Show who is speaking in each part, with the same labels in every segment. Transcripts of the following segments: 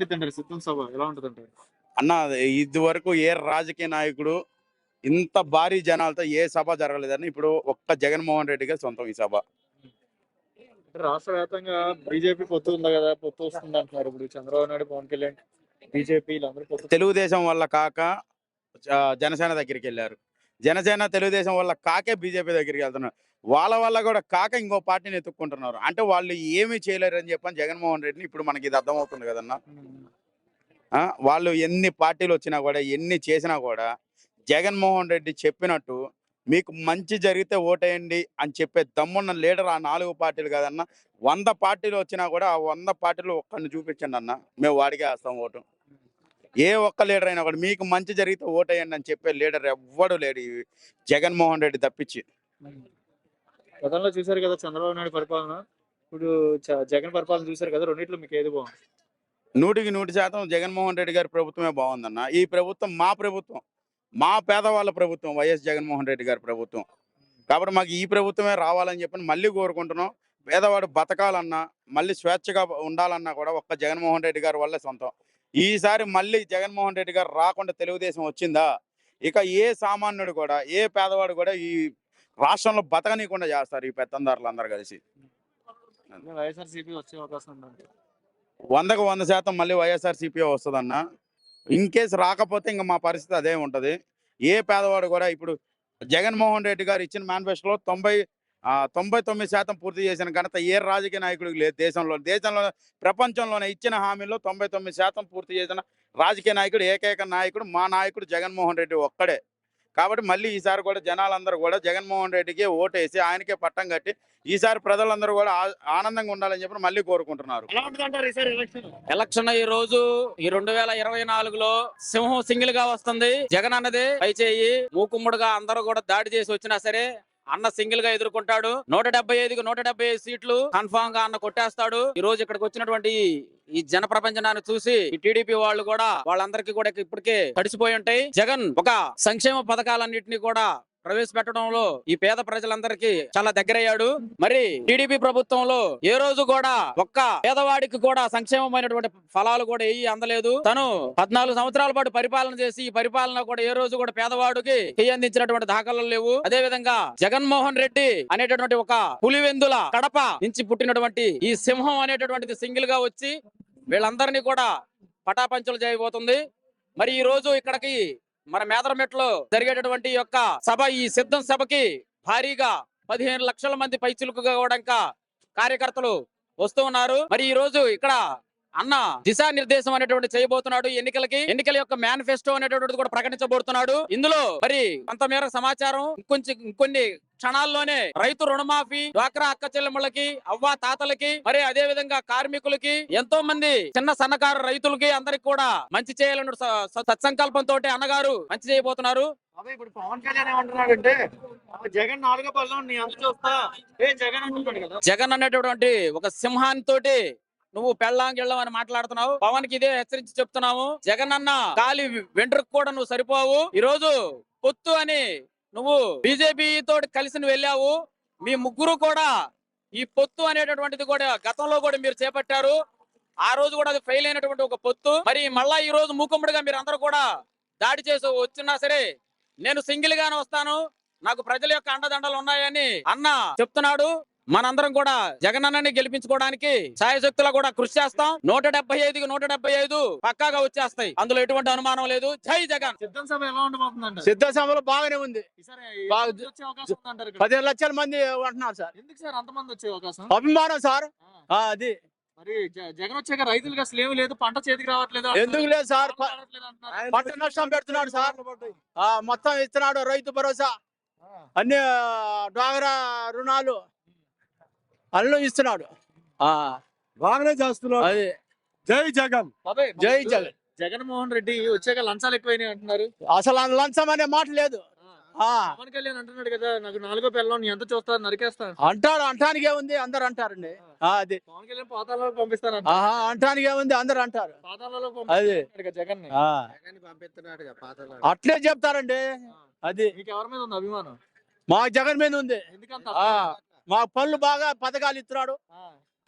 Speaker 1: ఉండిద్దంటారు సిద్ధం సభ ఎలా ఉంటదంటారు?
Speaker 2: అన్న ఇది వరకు ఏ రాజకీయ నాయకుడు ఇంత భారీ జనాలతో ఏ సభ జరగలేదని ఇప్పుడు ఒక్క జగన్మోహన్ రెడ్డి గారి సొంతం ఈ సభ.
Speaker 1: అంటే రాష్ట్ర వ్యాప్తంగా బీజేపీ పొత్తు ఉంది కదా, పొత్తు వస్తుంది అంటున్నారు. ఇప్పుడు చంద్రబాబు నాయుడు, పవన్ కళ్యాణ్, బీజేపీ వీళ్ళందరూ పొత్తు.
Speaker 2: తెలుగుదేశం వల్ల కాక జనసేన దగ్గరికి వెళ్ళారు. జనసేన తెలుగుదేశం వల్ల కాకే బీజేపీ దగ్గరికి వెళ్తున్నారు. వాళ్ళ వల్ల కూడా కాక ఇంకో పార్టీని ఎత్తుక్కుంటున్నారు. అంటే వాళ్ళు ఏమీ చేయలేరు అని చెప్పని జగన్మోహన్ రెడ్డిని ఇప్పుడు మనకి ఇది అర్థమవుతుంది కదన్నా. వాళ్ళు ఎన్ని పార్టీలు వచ్చినా కూడా ఎన్ని చేసినా కూడా జగన్మోహన్ రెడ్డి చెప్పినట్టు మీకు మంచి జరిగితే ఓటేయండి అని చెప్పే దమ్మున్న లీడర్ ఆ 4 పార్టీలు కాదన్న. 100 పార్టీలు వచ్చినా కూడా ఆ 100 పార్టీలు ఒక్కరిని చూపించండి అన్న, మేము వాడికే వేస్తాం ఓటు. ఏ ఒక్క లీడర్ అయినా కూడా మీకు మంచి జరిగితే ఓటేయండి అని చెప్పే లీడర్ ఎవ్వడు లేడు ఈ జగన్మోహన్ రెడ్డి తప్పించి.
Speaker 1: గతంలో చూశారు కదా చంద్రబాబు నాయుడు పరిపాలన, ఇప్పుడు జగన్ పరిపాలన చూశారు కదా, రెండిట్లో మీకు ఏది బాగుంది?
Speaker 2: 100% జగన్మోహన్ రెడ్డి గారి ప్రభుత్వమే బాగుందన్న. ఈ ప్రభుత్వం మా ప్రభుత్వం, మా పేదవాళ్ళ ప్రభుత్వం, వైఎస్ జగన్మోహన్ రెడ్డి గారి ప్రభుత్వం. కాబట్టి మాకు ఈ ప్రభుత్వమే రావాలని చెప్పి మళ్ళీ కోరుకుంటున్నాం. పేదవాడు బతకాలన్నా మళ్ళీ స్వేచ్ఛగా ఉండాలన్నా కూడా ఒక్క జగన్మోహన్ రెడ్డి గారి వల్లే సొంతం. ఈసారి మళ్ళీ జగన్మోహన్ రెడ్డి గారు రాకుండా తెలుగుదేశం వచ్చిందా, ఇక ఏ సామాన్యుడు కూడా ఏ పేదవాడు కూడా ఈ రాష్ట్రంలో బతకనీయకుండా చేస్తారు ఈ పెత్తందారులు అందరూ కలిసి.
Speaker 1: వైఎస్ఆర్సీపీ వచ్చే అవకాశం ఉందండి.
Speaker 2: 100కు 100% మళ్ళీ వైఎస్ఆర్సీపీ వస్తుందన్న. ఇన్ కేసు రాకపోతే ఇంకా మా పరిస్థితి అదే ఉంటుంది. ఏ పేదవాడు కూడా ఇప్పుడు జగన్మోహన్ రెడ్డి గారు ఇచ్చిన మేనిఫెస్టోలో 99% పూర్తి చేసిన ఘనత ఏ రాజకీయ నాయకుడికి లేదు దేశంలో. ప్రపంచంలోనే ఇచ్చిన హామీలో 99% పూర్తి చేసిన రాజకీయ నాయకుడు, ఏకైక నాయకుడు మా నాయకుడు జగన్మోహన్ రెడ్డి ఒక్కడే. కాబట్టి మళ్ళీ ఈసారి కూడా జనాలందరూ కూడా జగన్మోహన్ రెడ్డికి ఓటేసి ఆయనకే పట్టం కట్టి ఈసారి ప్రజలందరూ కూడా ఆనందంగా ఉండాలని చెప్పి మళ్ళీ కోరుకుంటున్నారు.
Speaker 3: ఎలక్షన్ ఈ రోజు ఈ 2024లో సింహం సింగిల్ గా వస్తుంది. జగన్ అన్నదే పై చేయి మూకుమ్ముడుగా అందరూ కూడా దాడి చేసి వచ్చినా సరే అన్న సింగిల్ గా ఎదుర్కొంటాడు. 175కి 175 సీట్లు కన్ఫామ్ గా అన్న కొట్టేస్తాడు. ఈ రోజు ఇక్కడికి వచ్చినటువంటి ఈ జన ప్రపంచాన్ని చూసి ఈ టీడీపీ వాళ్ళు కూడా వాళ్ళందరికీ కూడా ఇప్పటికే తడిసిపోయి ఉంటాయి. జగన్ ఒక సంక్షేమ పథకాలన్నింటినీ కూడా ప్రవేశపెట్టడంలో ఈ పేద ప్రజలందరికీ చాలా దగ్గరయ్యాడు. మరి టీడీపీ ప్రభుత్వంలో ఏ రోజు కూడా ఒక్క పేదవాడికి కూడా సంక్షేమమైనటువంటి ఫలాలు కూడా ఏవి అందలేదు. తను 14 సంవత్సరాల పాటు పరిపాలన చేసి ఈ పరిపాలన కూడా ఏ రోజు కూడా పేదవాడికి అందించినటువంటి దాఖలు లేవు. అదే విధంగా జగన్మోహన్ రెడ్డి అనేటటువంటి ఒక పులివెందుల కడప నుంచి పుట్టినటువంటి ఈ సింహం అనేటటువంటిది సింగిల్ గా వచ్చి వీళ్ళందరినీ కూడా పటాపంచలు చేయబోతుంది. మరి ఈ రోజు ఇక్కడికి మన మేదరమెట్లో జరిగేటటువంటి యొక్క సభ, ఈ సిద్ధం సభకి భారీగా 15 లక్షల మంది పైచిలుకుగా కూడా ఇంకా కార్యకర్తలు వస్తూ ఉన్నారు. మరి ఈ రోజు ఇక్కడ అన్న దిశానిర్దేశం అనేటువంటి చేయబోతున్నాడు. ఎన్నికల యొక్క మేనిఫెస్టో అనేటువంటిది కూడా ప్రకటించబోతున్నాడు. ఇందులో మరి కొంతమేర సమాచారం ఇంకొన్ని క్షణాల్లోనే రైతు రుణమాఫీ, డ్వాక్రా అక్క చెల్లెమ్మలకి, అవ్వ తాతలకి, మరి అదే విధంగా కార్మికులకి, ఎంతో మంది చిన్న సన్నకారు రైతులకి అందరికి కూడా మంచి చేయాలని సత్సంకల్పంతో అన్నగారు మంచి చేయబోతున్నారు.
Speaker 1: ఇప్పుడు పవన్ కళ్యాణ్ ఏమంటున్నాడంటే జగన్ 4వ పల్లం నీ అంత చూస్తా జగన్ అంటున్నాడు కదా.
Speaker 3: జగన్ అనేటటువంటి ఒక సింహాంతోటి నువ్వు పెళ్ళాం గిళ్ళం అని మాట్లాడుతున్నావు. పవన్ కి ఇదే హెచ్చరించి చెప్తున్నావు. జగన్ అన్న గాలి వెంట్రుకు కూడా నువ్వు సరిపోవు. ఈ రోజు పొత్తు అని నువ్వు బీజేపీ తోటి కలిసి నువ్వు వెళ్ళావు. మీ ముగ్గురు కూడా ఈ పొత్తు అనేటటువంటిది కూడా గతంలో కూడా మీరు చేపట్టారు. ఆ రోజు కూడా అది ఫెయిల్ అయినటువంటి ఒక పొత్తు. మరి మళ్ళా ఈ రోజు మూకుమ్మడిగా మీరు అందరూ కూడా దాడి చేసి వచ్చినా సరే నేను సింగిల్ గానే వస్తాను, నాకు ప్రజల యొక్క అండదండలు ఉన్నాయని అన్న చెప్తున్నాడు. మనందరం కూడా జగన్ అన్నని గెలిపించుకోవడానికి సాయశక్తులా కూడా కృషి చేస్తాం. 175కి 175 పక్కాగా వచ్చేస్తాయి, అందులో ఎటువంటి అనుమానం లేదు. జై జగన్.
Speaker 1: సిద్ధం సభ ఎలా ఉండబోతుందండి?
Speaker 4: సిద్ధ సభలో బాగానే ఉంది. 15 లక్షల మంది అంటున్నారు సార్.
Speaker 1: ఎందుకు సార్ అంతమంది వచ్చే అవకాశం?
Speaker 4: అభిమానం సార్. అది
Speaker 1: మరి జగన్ వచ్చాక రైతులకు అసలు ఏమి లేదు, పంట చేతికి రావట్లేదు.
Speaker 4: ఎందుకు లేదు సార్? పంట నష్టం పెడుతున్నాడు సార్. మొత్తం ఇస్తున్నాడు, రైతు భరోసా, అన్ని డ్వాక్రా రుణాలు అల్లు ఇస్తున్నాడు.
Speaker 5: బాగానే చేస్తున్నాడు.
Speaker 4: అది
Speaker 5: జై జగన్,
Speaker 4: జై జగన్.
Speaker 1: జగన్మోహన్ రెడ్డి వచ్చాక లంచాలు ఎక్కువైనాయి అంటున్నారు.
Speaker 4: అసలు లంచం అనే మాట లేదు.
Speaker 1: పవన్ కళ్యాణ్ అంటున్నాడు కదా, నాకు 4వ పిల్లం నీ ఎంత చూస్తా నరికేస్తాను
Speaker 4: అంటాడు. అంటానికి ఏముంది, అందరు అంటారండి. అది
Speaker 1: పవన్ కళ్యాణ్ పాతాళలోకి పంపిస్తాను
Speaker 4: అంటానికి ఏముంది, అందరు అంటారు.
Speaker 1: పాతాళలోకి
Speaker 4: అది
Speaker 1: జగన్
Speaker 5: పంపిస్తున్నాడు.
Speaker 4: అట్లే చెప్తారండి. అది
Speaker 1: మీకు ఎవరి మీద ఉంది అభిమానం?
Speaker 4: మా జగన్ మీద ఉంది.
Speaker 1: ఎందుకంత
Speaker 4: మా పనులు బాగా పథకాలు ఇస్తున్నాడు.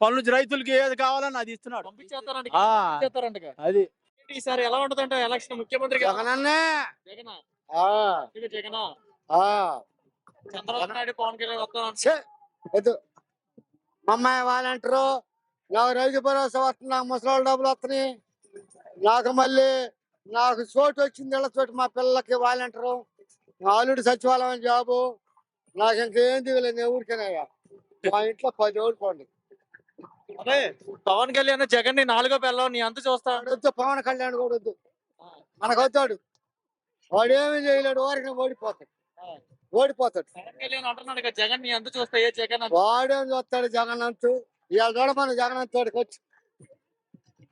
Speaker 4: పనులు రైతులకి ఏది కావాలని అది ఇస్తున్నాడు.
Speaker 1: పంపించేస్తారంట
Speaker 4: ఆ.
Speaker 1: పంపించేస్తారంటగా.
Speaker 4: అది
Speaker 1: ఏంటి ఈసారి ఎలా ఉంటదంటే ఎలక్షన్ ముఖ్యమంత్రి
Speaker 5: జగనన్నే
Speaker 1: జగన్
Speaker 5: ఆ,
Speaker 1: జగన్
Speaker 5: ఆ.
Speaker 1: చంద్రబాబు నాయుడు పవన్ కళ్యాణ్ వస్తాం
Speaker 5: ఛే, వద్దు. మా అమ్మాయి వాలంటారు, నాకు రైతు భరోసా వస్తుంది, నాకు ముసలి డబ్బులు వస్తున్నాయి, నాకు మళ్ళీ నాకు చోటు వచ్చింది, ఇళ్ళ చోటు మా పిల్లలకి వాలంటారు, ఆల్రెడీ సచివాలయం జాబు, నాకు ఇంకేం దిగలేదు ఎవరికైనా. మా ఇంట్లో 10 ఓడిపోండి.
Speaker 1: అదే పవన్ కళ్యాణ్ జగన్ ని 4గో పిల్లలు నీ అంత చూస్తా
Speaker 5: వద్దు, పవన్ కళ్యాణ్ కూడా వద్దు, మనకు వద్దాడు, వాడు ఏమీ చేయలేడు, వారికి ఓడిపోతాడు, ఓడిపోతాడు.
Speaker 1: పవన్ కళ్యాణ్ అంటున్నాడు కదా, జగన్ నీ అంత చూస్తా ఏ జగన్ అంత.
Speaker 5: వాడేం చూస్తాడు జగన్నంతు, ఇవాళ చూడమన జగన్నంత వచ్చి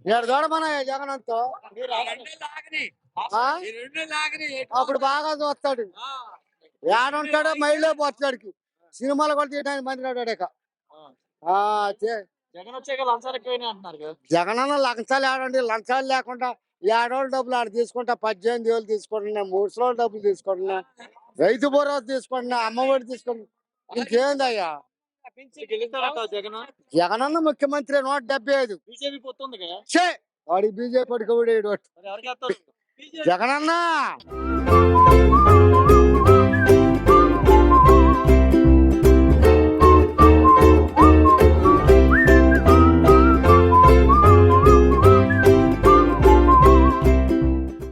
Speaker 5: ఇవాళ చూడమన జగన్నంతో అప్పుడు బాగా చూస్తాడు, ఏడుంటాడో మైళ్ళే పోతాడికి, సినిమాలు కూడా తీయడానికి మంది రాడాక.
Speaker 1: జగన్ వచ్చాక లంచాలు ఎక్కువైనా అంటున్నారు కదా.
Speaker 5: జగనన్న లంచాలు ఏడండి, లంచాలు లేకుండా 7 రోజులు డబ్బులు ఆడ తీసుకుంటా, 18 వేలు తీసుకుంటున్నా, 3 రోజులు డబ్బులు తీసుకుంటున్నా, రైతు భరోసా తీసుకుంటున్నా, అమ్మఒడి తీసుకుంటున్నా, ఇంకేందయ్యా.
Speaker 1: గెలుస్తారంట జగన్.
Speaker 5: జగనన్న ముఖ్యమంత్రి 175.
Speaker 1: బీజేపీ పొత్తుంది కదా,
Speaker 5: ఛే, వాడికి బీజేపీ
Speaker 1: మరి ఎవరికి వేస్తారు?
Speaker 5: జగనన్న